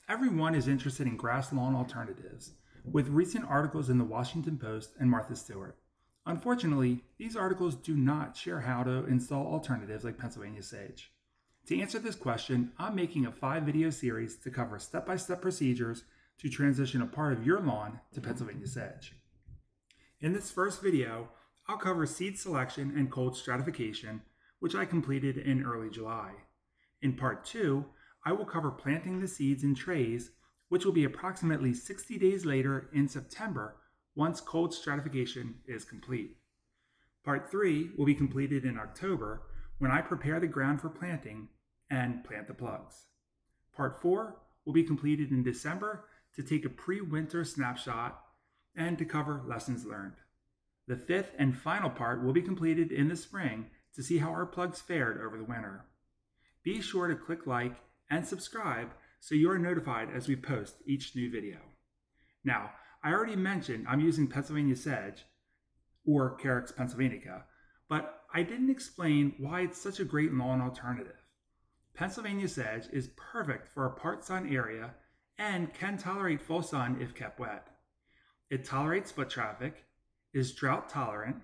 Everyone is interested in grass lawn alternatives, with recent articles in the Washington Post and Martha Stewart. Unfortunately, these articles do not share how to install alternatives like Pennsylvania Sedge. To answer this question, I'm making a 5-video series to cover step-by-step procedures to transition a part of your lawn to Pennsylvania Sedge. In this first video, I'll cover seed selection and cold stratification, which I completed in early July. In part 2, I will cover planting the seeds in trays, which will be approximately 60 days later in September once cold stratification is complete. Part 3 will be completed in October when I prepare the ground for planting and plant the plugs. Part 4 will be completed in December to take a pre-winter snapshot and to cover lessons learned. The 5th and final part will be completed in the spring to see how our plugs fared over the winter. Be sure to click like and subscribe so you are notified as we post each new video. Now, I already mentioned I'm using Pennsylvania Sedge, or Carex Pensylvanica, but I didn't explain why it's such a great lawn alternative. Pennsylvania Sedge is perfect for a part-sun area and can tolerate full sun if kept wet. It tolerates foot traffic, is drought tolerant,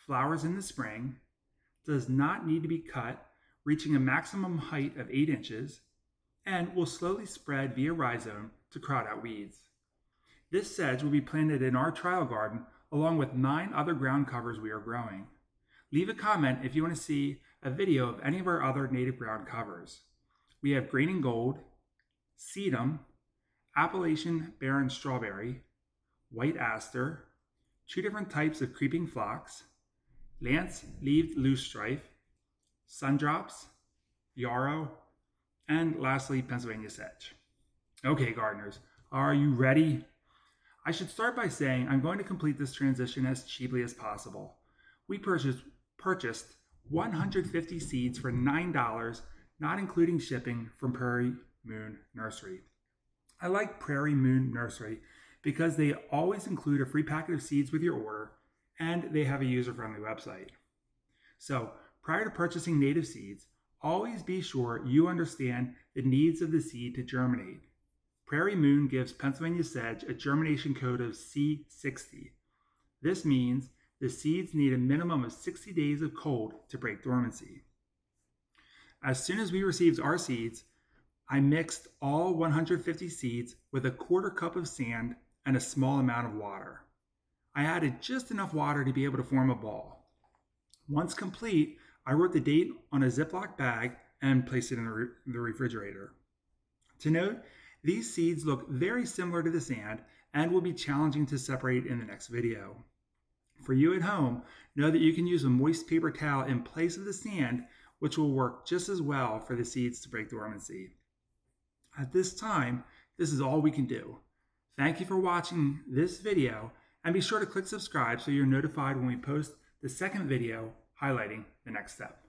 flowers in the spring, does not need to be cut, reaching a maximum height of 8 inches, and will slowly spread via rhizome to crowd out weeds. This sedge will be planted in our trial garden along with 9 other ground covers we are growing. Leave a comment if you want to see a video of any of our other native ground covers. We have green and gold, sedum, Appalachian barren strawberry, white aster, 2 different types of creeping phlox, lance-leaved loosestrife, sundrops, yarrow, and lastly, Pennsylvania Sedge. Okay, gardeners, are you ready? I should start by saying I'm going to complete this transition as cheaply as possible. We purchased 150 seeds for $9, not including shipping, from Prairie Moon Nursery. I like Prairie Moon Nursery because they always include a free packet of seeds with your order, and they have a user-friendly website. So, prior to purchasing native seeds, always be sure you understand the needs of the seed to germinate. Prairie Moon gives Pennsylvania Sedge a germination code of C60. This means the seeds need a minimum of 60 days of cold to break dormancy. As soon as we received our seeds, I mixed all 150 seeds with a 1/4 cup of sand and a small amount of water. I added just enough water to be able to form a ball. Once complete, I wrote the date on a Ziploc bag and placed it in the refrigerator. To note, these seeds look very similar to the sand and will be challenging to separate in the next video. For you at home, know that you can use a moist paper towel in place of the sand, which will work just as well for the seeds to break dormancy. At this time, this is all we can do. Thank you for watching this video, and be sure to click subscribe so you're notified when we post the second video highlighting the next step.